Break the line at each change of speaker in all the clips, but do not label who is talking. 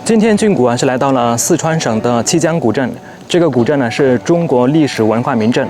今天俊谷是来到了四川省的七江古镇，这个古镇呢是中国历史文化名镇。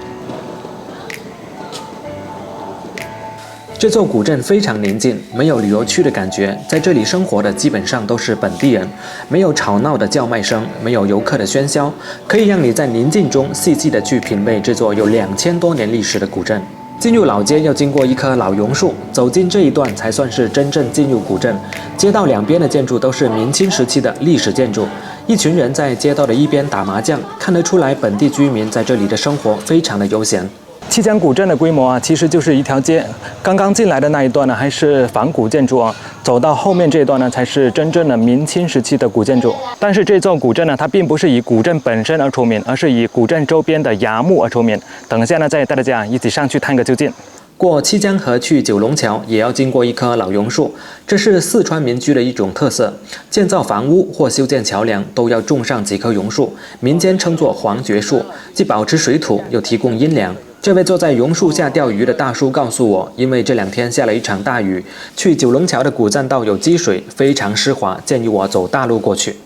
这座古镇非常宁静，没有旅游区的感觉，在这里生活的基本上都是本地人，没有吵闹的叫卖声，没有游客的喧嚣，可以让你在宁静中细细的去品味这座有2000多年历史的古镇。进入老街要经过一棵老榕树，走进这一段才算是真正进入古镇。街道两边的建筑都是明清时期的历史建筑，一群人在街道的一边打麻将，看得出来本地居民在这里的生活非常的悠闲。
七江古镇的规模其实就是一条街，刚刚进来的那一段呢还是仿古建筑走到后面这一段呢才是真正的明清时期的古建筑。但是这座古镇呢，它并不是以古镇本身而出名，而是以古镇周边的崖墓而出名。等一下呢，再带大家一起上去探个究竟。
过七江河去九龙桥也要经过一棵老榕树，这是四川民居的一种特色。建造房屋或修建桥梁都要种上几棵榕树，民间称作黄桷树，既保持水土，又提供阴凉。这位坐在榕树下钓鱼的大叔告诉我，因为这2天下了一场大雨，去九龙桥的古栈道有积水，非常湿滑，建议我走大路过去。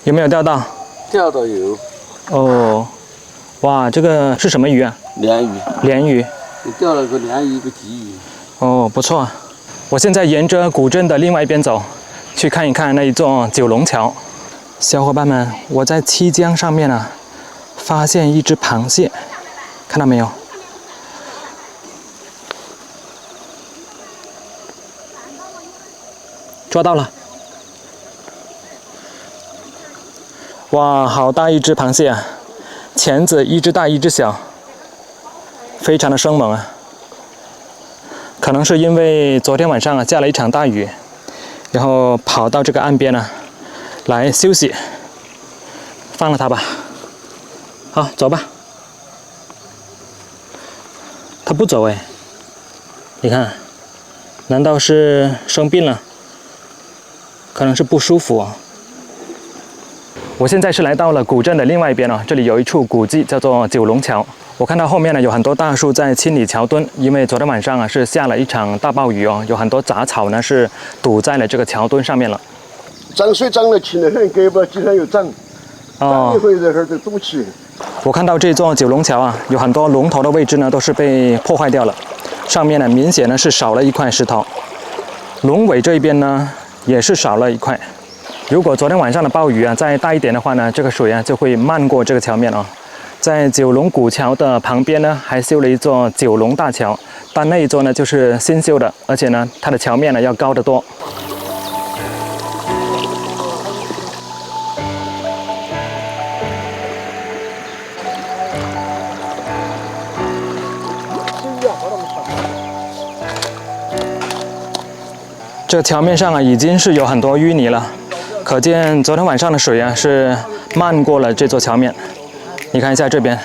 有没有钓到？
钓到有。
哦，哇，这个是什么鱼啊？
鲢鱼。
鲢鱼。
我钓了个鲢鱼，一个鲫鱼。
哦，不错。我现在沿着古镇的另外一边走，去看一看那一座九龙桥。小伙伴们，我在七江上面发现一只螃蟹，看到没有？抓到了！哇，好大一只螃蟹啊！钳子一只大一只小，非常的生猛啊！可能是因为昨天晚上下了一场大雨，然后跑到这个岸边来休息。放了它吧。好，走吧。它不走哎，你看，难道是生病了？可能是不舒服我现在是来到了古镇的另外一边这里有一处古迹叫做九龙桥。我看到后面有很多大树在清理桥墩，因为昨天晚上是下了一场大暴雨有很多杂草是堵在了这个桥墩上面了。
涨水涨得勤得很，隔不几天又涨，涨一回这会儿就堵起。
我看到这座九龙桥有很多龙头的位置都是被破坏掉了，上面明显是少了一块石头，龙尾这一边也是少了一块。如果昨天晚上的暴雨再大一点的话这个水就会漫过这个桥面在九龙古桥的旁边还修了一座九龙大桥，但那一座就是新修的，而且它的桥面要高得多。这个桥面上已经是有很多淤泥了，可见昨天晚上的水是漫过了这座桥面。你看一下这边，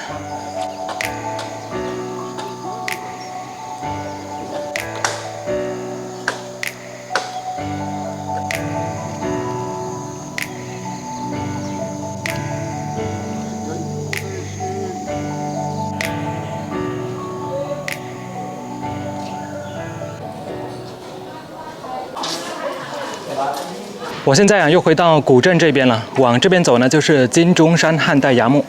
我现在又回到古镇这边了，往这边走就是金钟山汉代崖墓。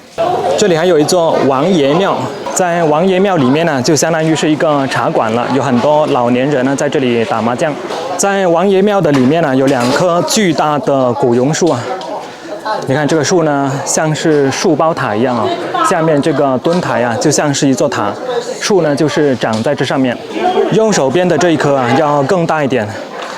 这里还有一座王爷庙，在王爷庙里面就相当于是一个茶馆了，有很多老年人在这里打麻将。在王爷庙的里面有2棵巨大的古榕树你看这个树像是树包塔一样下面这个墩台就像是一座塔，树就是长在这上面。右手边的这一棵要更大一点。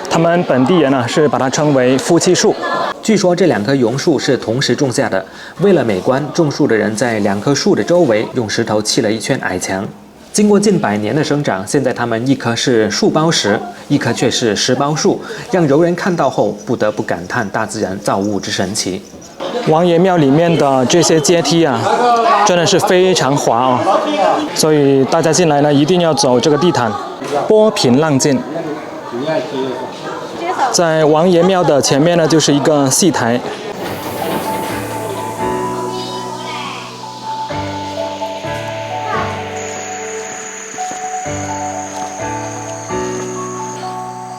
他们本地人是把它称为夫妻树。
据说这2棵榕树是同时种下的，为了美观，种树的人在2棵树的周围用石头砌了一圈矮墙。经过近100年的生长，现在它们一棵是树包石，一棵却是石包树，让游人看到后不得不感叹大自然造物之神奇。
王爷庙里面的这些阶梯真的是非常滑所以大家进来一定要走这个地毯，波平浪静。在王爷庙的前面就是一个戏台。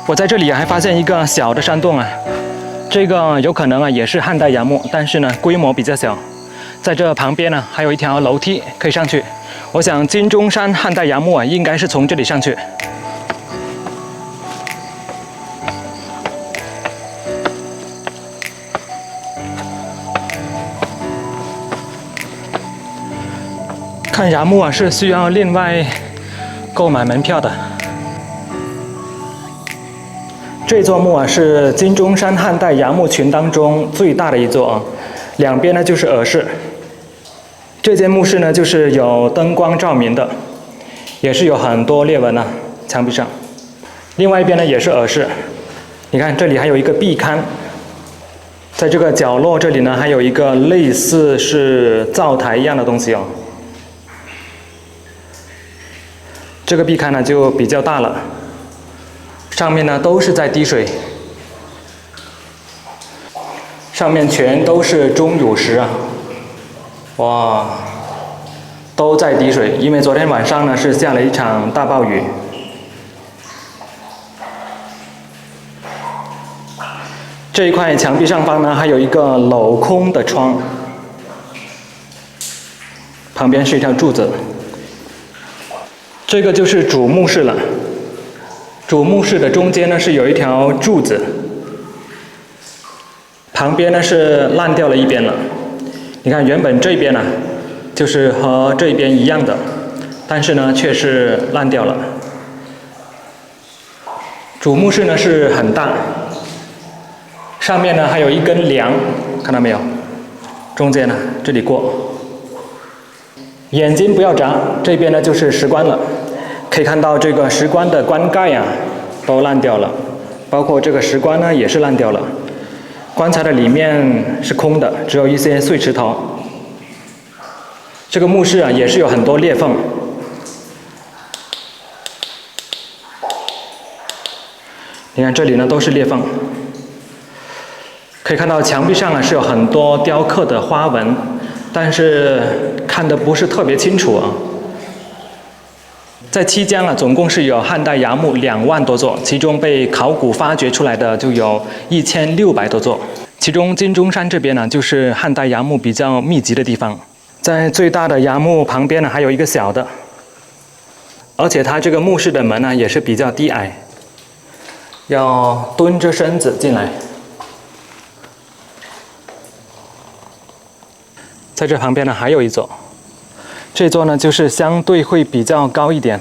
我在这里还发现一个小的山洞这个有可能啊也是汉代杨墓，但是呢规模比较小。在这旁边呢还有一条楼梯可以上去。我想金钟山汉代杨墓啊应该是从这里上去。看杨墓啊是需要另外购买门票的。这座墓啊是金钟山汉代杨墓群当中最大的一座啊，两边呢就是耳室。这间墓室呢就是有灯光照明的，也是有很多裂纹啊，墙壁上。另外一边呢也是耳室，你看这里还有一个壁龛，在这个角落这里呢还有一个类似是灶台一样的东西哦。这个壁龛呢就比较大了，上面呢都是在滴水，上面全都是钟乳石啊，哇，都在滴水，因为昨天晚上呢是下了一场大暴雨。这一块墙壁上方呢还有一个镂空的窗，旁边是一条柱子。这个就是主墓室了，主墓室的中间呢是有一条柱子，旁边呢是烂掉了一边了。你看原本这边呢就是和这边一样的，但是呢却是烂掉了。主墓室呢是很大，上面呢还有一根梁，看到没有？中间呢这里过。眼睛不要眨，这边呢就是石棺了。可以看到这个石棺的棺盖啊都烂掉了，包括这个石棺呢也是烂掉了。棺材的里面是空的，只有一些碎石头。这个墓室啊也是有很多裂缝。你看这里呢都是裂缝。可以看到墙壁上啊是有很多雕刻的花纹，但是看得不是特别清楚啊。在綦江啊，总共是有汉代杨墓2万多座，其中被考古发掘出来的就有1600多座。其中金钟山这边呢，就是汉代杨墓比较密集的地方。在最大的杨墓旁边呢，还有一个小的，而且它这个墓室的门呢也是比较低矮，要蹲着身子进来。在这旁边呢还有一座，这座呢就是相对会比较高一点，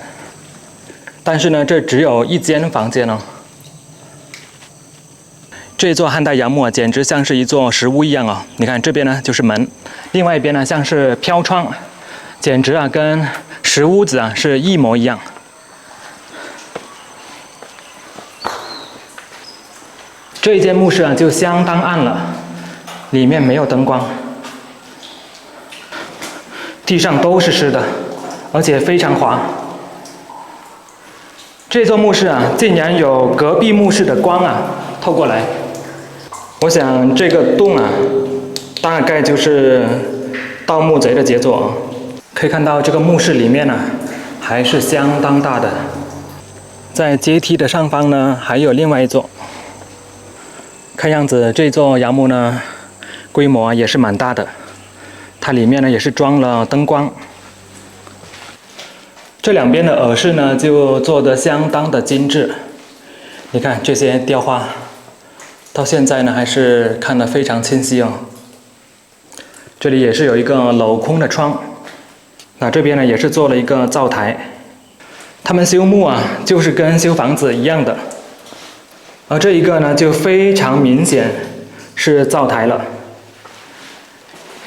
但是呢这只有1间房间哦。这座汉代杨墓啊，简直像是一座石屋一样哦。你看这边呢就是门，另外一边呢像是飘窗，简直啊跟石屋子啊是一模一样。这一间墓室啊就相当暗了，里面没有灯光。地上都是湿的，而且非常滑。这座墓室啊，竟然有隔壁墓室的光啊透过来。我想这个洞啊，大概就是盗墓贼的杰作啊。可以看到这个墓室里面呢，还是相当大的。在阶梯的上方呢，还有另外一座。看样子这座杨墓呢，规模啊也是蛮大的。它里面呢也是装了灯光，这两边的耳室呢就做得相当的精致。你看这些雕花，到现在呢还是看得非常清晰哦。这里也是有一个镂空的窗，那这边呢也是做了一个灶台。他们修墓啊就是跟修房子一样的，而这一个呢就非常明显是灶台了。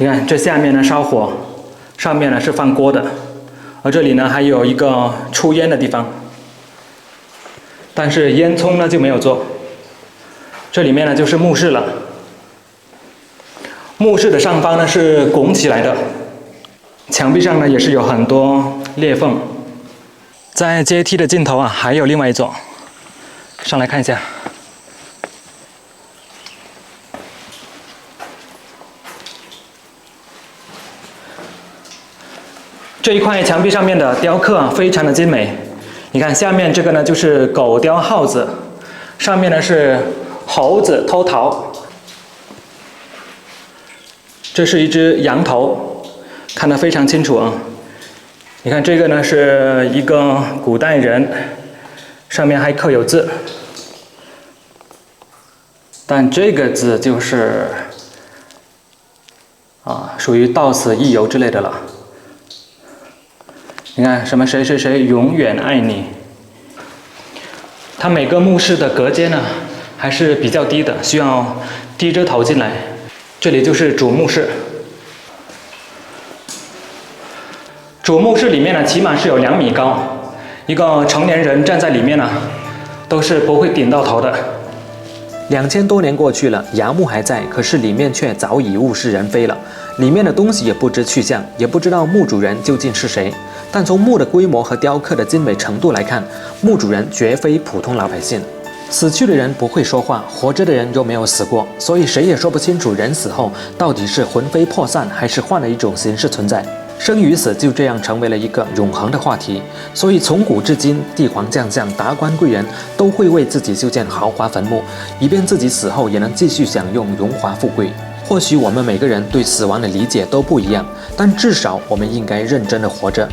你看这下面呢烧火，上面呢是放锅的，而这里呢还有一个出烟的地方，但是烟囱呢就没有做。这里面呢就是墓室了，墓室的上方呢是拱起来的，墙壁上呢也是有很多裂缝。在阶梯的尽头啊还有另外一座，上来看一下。这一块墙壁上面的雕刻啊，非常的精美。你看下面这个呢，就是狗雕耗子，上面呢是猴子偷桃，这是一只羊头，看得非常清楚啊。你看这个呢是一个古代人，上面还刻有字，但这个字就是属于到此一游之类的了。你看什么谁谁谁永远爱你。它每个墓室的隔间呢还是比较低的，需要低着头进来。这里就是主墓室。主墓室里面呢，起码是有2米高，一个成年人站在里面呢，都是不会顶到头的。
2000多年过去了，衙墓还在，可是里面却早已物是人非了。里面的东西也不知去向，也不知道墓主人究竟是谁。但从墓的规模和雕刻的精美程度来看，墓主人绝非普通老百姓。死去的人不会说话，活着的人又没有死过，所以谁也说不清楚人死后到底是魂飞魄散，还是换了一种形式存在。生与死就这样成为了一个永恒的话题，所以从古至今，帝皇将相、达官贵人都会为自己修建豪华坟墓，以便自己死后也能继续享用荣华富贵。或许我们每个人对死亡的理解都不一样，但至少我们应该认真的活着。